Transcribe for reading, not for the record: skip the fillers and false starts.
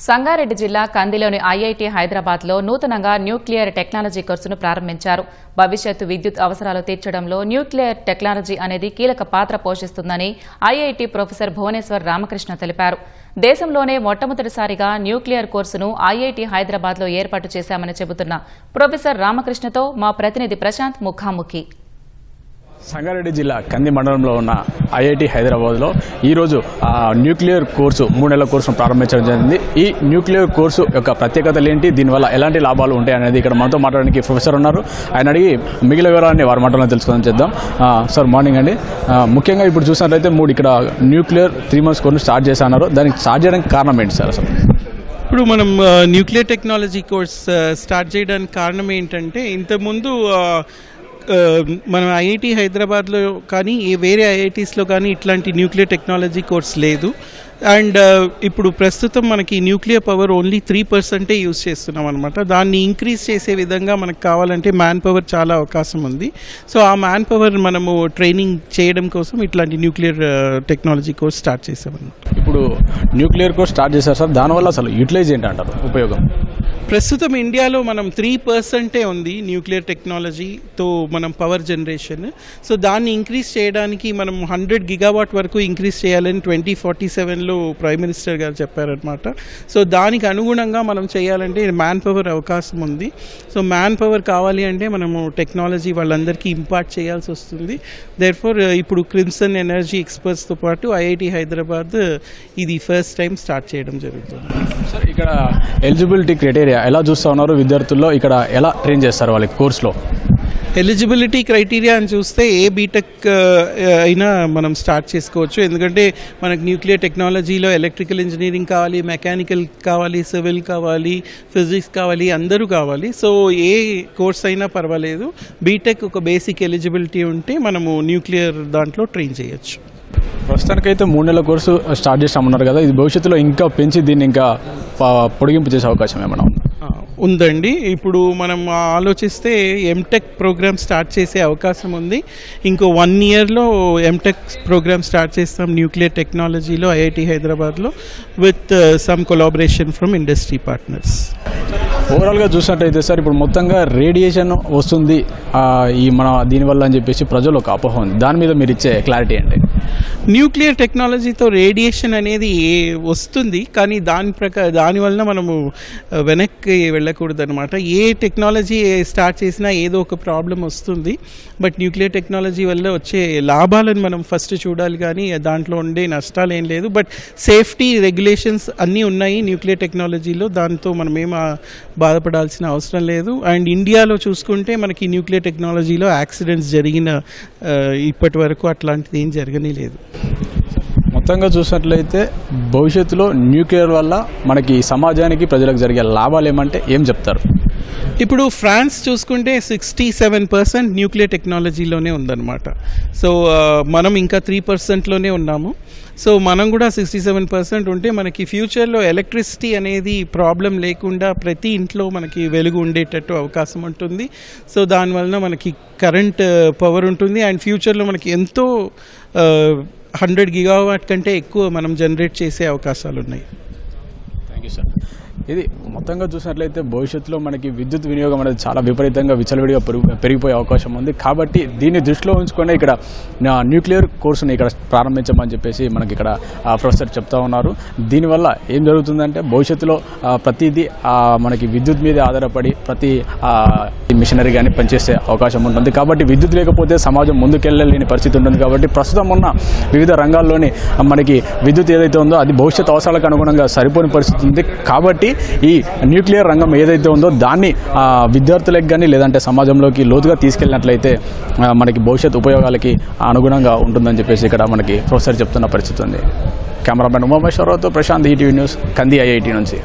సంగారెడ్డి జిల్లా కందిలోని ఐఐటీ హైదరాబాద్లో నూతనంగా న్యూక్లియర్ టెక్నాలజీ కోర్సును ప్రారంభించారు. భవిష్యత్తు విద్యుత్ అవసరాలు తీర్చడంలో న్యూక్లియర్ టెక్నాలజీ అనేది కీలక పాత్ర పోషిస్తుందని ఐఐటీ ప్రొఫెసర్ భువనేశ్వర్ రామకృష్ణ తెలిపారు. దేశంలోనే మొట్టమొదటిసారిగా న్యూక్లియర్ కోర్సును ఐఐటీ హైదరాబాద్లో ఏర్పాటు చేశామని చెబుతున్న ప్రొఫెసర్ రామకృష్ణతో మా ప్రతినిధి ప్రశాంత్ ముఖాముఖి. సంగారెడ్డి జిల్లా కంది మండలంలో ఉన్న ఐఐటీ హైదరాబాద్లో ఈరోజు న్యూక్లియర్ కోర్సు 3 నెలల కోర్సును ప్రారంభించడం జరిగింది. ఈ న్యూక్లియర్ కోర్సు యొక్క ప్రత్యేకతలు ఏంటి, దీనివల్ల ఎలాంటి లాభాలు ఉంటాయి అనేది ఇక్కడ మనతో మాట్లాడడానికి ప్రొఫెసర్ ఉన్నారు. ఆయన అడిగి మిగిలిన వివరాన్ని వారి మాటలను తెలుసుకుందాం చేద్దాం. సార్ మార్నింగ్ అండి. ముఖ్యంగా ఇప్పుడు చూసినట్లయితే ఇక్కడ న్యూక్లియర్ 3 months కోర్సు స్టార్ట్ చేశారు. దానికి స్టార్ట్ చేయడానికి కారణం ఏంటి సార్? అసలు ఇప్పుడు మనం న్యూక్లియర్ టెక్నాలజీ కోర్స్ స్టార్ట్ చేయడానికి కారణం ఏంటంటే, ఇంతకుముందు మనం ఐఐటీ హైదరాబాద్లో కానీ వేరే ఐఐటీస్లో కానీ ఇట్లాంటి న్యూక్లియర్ టెక్నాలజీ కోర్స్ లేదు. అండ్ ఇప్పుడు ప్రస్తుతం మనకి న్యూక్లియర్ పవర్ ఓన్లీ 3% యూజ్ చేస్తున్నాం అనమాట. దాన్ని ఇంక్రీజ్ చేసే విధంగా మనకు కావాలంటే మ్యాన్ పవర్ చాలా అవకాశం ఉంది. సో ఆ మ్యాన్ పవర్ మనము ట్రైనింగ్ చేయడం కోసం ఇట్లాంటి న్యూక్లియర్ టెక్నాలజీ కోర్స్ స్టార్ట్ చేసామన్నమాట. ఇప్పుడు న్యూక్లియర్ కోర్స్ స్టార్ట్ చేశారు సార్, దానివల్ల అసలు యూటిలైజ్ ఏంటంటారు, ఉపయోగం? ప్రస్తుతం ఇండియాలో మనం 3% ఉంది న్యూక్లియర్ టెక్నాలజీతో మనం పవర్ జనరేషన్. సో దాన్ని ఇంక్రీజ్ చేయడానికి మనం 100 GW వరకు ఇంక్రీజ్ చేయాలని 2047లో ప్రైమ్ మినిస్టర్ గారు చెప్పారనమాట. సో దానికి అనుగుణంగా మనం చేయాలంటే మ్యాన్ పవర్ అవకాశం ఉంది. సో మ్యాన్ పవర్ కావాలి అంటే మనము టెక్నాలజీ వాళ్ళందరికీ ఇంపార్ట్ చేయాల్సి వస్తుంది. దేర్ఫోర్ ఇప్పుడు క్రిమ్సన్ ఎనర్జీ ఎక్స్పర్ట్స్తో పాటు ఐఐటీ హైదరాబాద్ ఇది ఫస్ట్ టైం స్టార్ట్ చేయడం జరుగుతుంది. సార్ ఇక్కడ ఎలిజిబిలిటీ క్రైటీరియా ఎలా చూస్తూ ఉన్నారు, విద్యార్థుల్లో ఇక్కడ ఎలా ట్రైన్ చేస్తారు వాళ్ళకి కోర్సులో? ఎలిజిబిలిటీ క్రైటీరియా అని చూస్తే ఏ బీటెక్ అయినా మనం స్టార్ట్ చేసుకోవచ్చు. ఎందుకంటే మనకు న్యూక్లియర్ టెక్నాలజీలో ఎలక్ట్రికల్ ఇంజనీరింగ్ కావాలి, మెకానికల్ కావాలి, సివిల్ కావాలి, ఫిజిక్స్ కావాలి, అందరూ కావాలి. సో ఏ కోర్స్ అయినా పర్వాలేదు. బీటెక్ ఒక బేసిక్ ఎలిజిబిలిటీ ఉంటే మనము న్యూక్లియర్ దాంట్లో ట్రైన్ చేయొచ్చు. ప్రస్తుతానికైతే 3 నెలల కోర్సు స్టార్ట్ చేస్తామన్నారు కదా, ఇది భవిష్యత్తులో ఇంకా పెంచి దీన్ని ఇంకా పొడిగింపు చేసే అవకాశం ఏమైనా ఉందండి? ఇప్పుడు మనం ఆలోచిస్తే ఎంటెక్ ప్రోగ్రామ్ స్టార్ట్ చేసే అవకాశం ఉంది. ఇంకో 1 yearలో ఎంటెక్ ప్రోగ్రామ్ స్టార్ట్ చేస్తాం న్యూక్లియర్ టెక్నాలజీలో ఐఐటీ హైదరాబాద్లో with some collaboration from industry partners. ఓవరాల్గా చూసినట్టయితే సార్, ఇప్పుడు మొత్తంగా రేడియేషన్ వస్తుంది మన దీనివల్ల అని చెప్పేసి ప్రజలు ఒక అపోహ ఉంది. దాని మీద మీరు ఇచ్చే క్లారిటీ ఏంటి? న్యూక్లియర్ టెక్నాలజీతో రేడియేషన్ అనేది వస్తుంది, కానీ దానివల్ల మనము వెనక్కి వెళ్ళకూడదు అనమాట. ఏ టెక్నాలజీ స్టార్ట్ చేసినా ఏదో ఒక ప్రాబ్లం వస్తుంది. బట్ న్యూక్లియర్ టెక్నాలజీ వల్ల వచ్చే లాభాలను మనం ఫస్ట్ చూడాలి, కానీ దాంట్లో ఉండే నష్టాలు ఏం లేదు. బట్ సేఫ్టీ రెగ్యులేషన్స్ అన్నీ ఉన్నాయి న్యూక్లియర్ టెక్నాలజీలో, దాంతో మనం ఏం బాధపడాల్సిన అవసరం లేదు. అండ్ ఇండియాలో చూసుకుంటే మనకి న్యూక్లియర్ టెక్నాలజీలో యాక్సిడెంట్స్ జరిగిన ఇప్పటి వరకు అట్లాంటిది ఏం జరగనే లేదు. మొత్తంగా చూసినట్లయితే భవిష్యత్తులో న్యూక్లియర్ వల్ల మనకి సమాజానికి ప్రజలకు జరిగే లాభాలు ఏమంటే ఏం చెప్తారు? ఇప్పుడు ఫ్రాన్స్ చూసుకుంటే 67% న్యూక్లియర్ టెక్నాలజీలోనే ఉందన్నమాట. సో మనం ఇంకా 3%లోనే ఉన్నాము. సో మనం కూడా 67% ఉంటే మనకి ఫ్యూచర్లో ఎలక్ట్రిసిటీ అనేది ప్రాబ్లం లేకుండా ప్రతి ఇంట్లో మనకి వెలుగు ఉండేటట్టు అవకాశం ఉంటుంది. సో దానివల్ల మనకి కరెంట్ పవర్ ఉంటుంది. అండ్ ఫ్యూచర్లో మనకి ఎంతో 100 GW కంటే ఎక్కువ మనం జనరేట్ చేసే అవకాశాలు ఉన్నాయి. Thank you sir. ఇది మొత్తంగా చూసినట్లయితే భవిష్యత్తులో మనకి విద్యుత్ వినియోగం అనేది చాలా విపరీతంగా విచ్చలవిడిగా పెరిగిపోయే అవకాశం ఉంది. కాబట్టి దీన్ని దృష్టిలో ఉంచుకొని ఇక్కడ న్యూక్లియర్ కోర్సుని ఇక్కడ ప్రారంభించమని చెప్పేసి మనకి ఇక్కడ ప్రొఫెసర్ చెప్తా ఉన్నారు. దీనివల్ల ఏం జరుగుతుందంటే భవిష్యత్తులో ప్రతిదీ మనకి విద్యుత్ మీద ఆధారపడి ప్రతి మిషనరీ కానీ పనిచేసే అవకాశం ఉంటుంది. కాబట్టి విద్యుత్ లేకపోతే సమాజం ముందుకెళ్ళలేని పరిస్థితి ఉంటుంది. కాబట్టి ప్రస్తుతం ఉన్న వివిధ రంగాల్లోని మనకి విద్యుత్ ఏదైతే ఉందో అది భవిష్యత్ అవసరాలకు అనుగుణంగా సరిపోని పరిస్థితి ఉంది. కాబట్టి ఈ న్యూక్లియర్ రంగం ఏదైతే ఉందో దాన్ని విద్యార్థులకు కానీ లేదంటే సమాజంలోకి లోతుగా తీసుకెళ్ళినట్లయితే మనకి భవిష్యత్ ఉపయోగాలకి అనుగుణంగా ఉంటుందని చెప్పేసి ఇక్కడ మనకి ప్రొఫెసర్ చెప్తున్న పరిస్థితి ఉంది. కెమెరామెన్ ఉమామేశ్వరరావుతో ప్రశాంత్, ఈటీవీ న్యూస్, కంది ఐఐటీ నుంచి.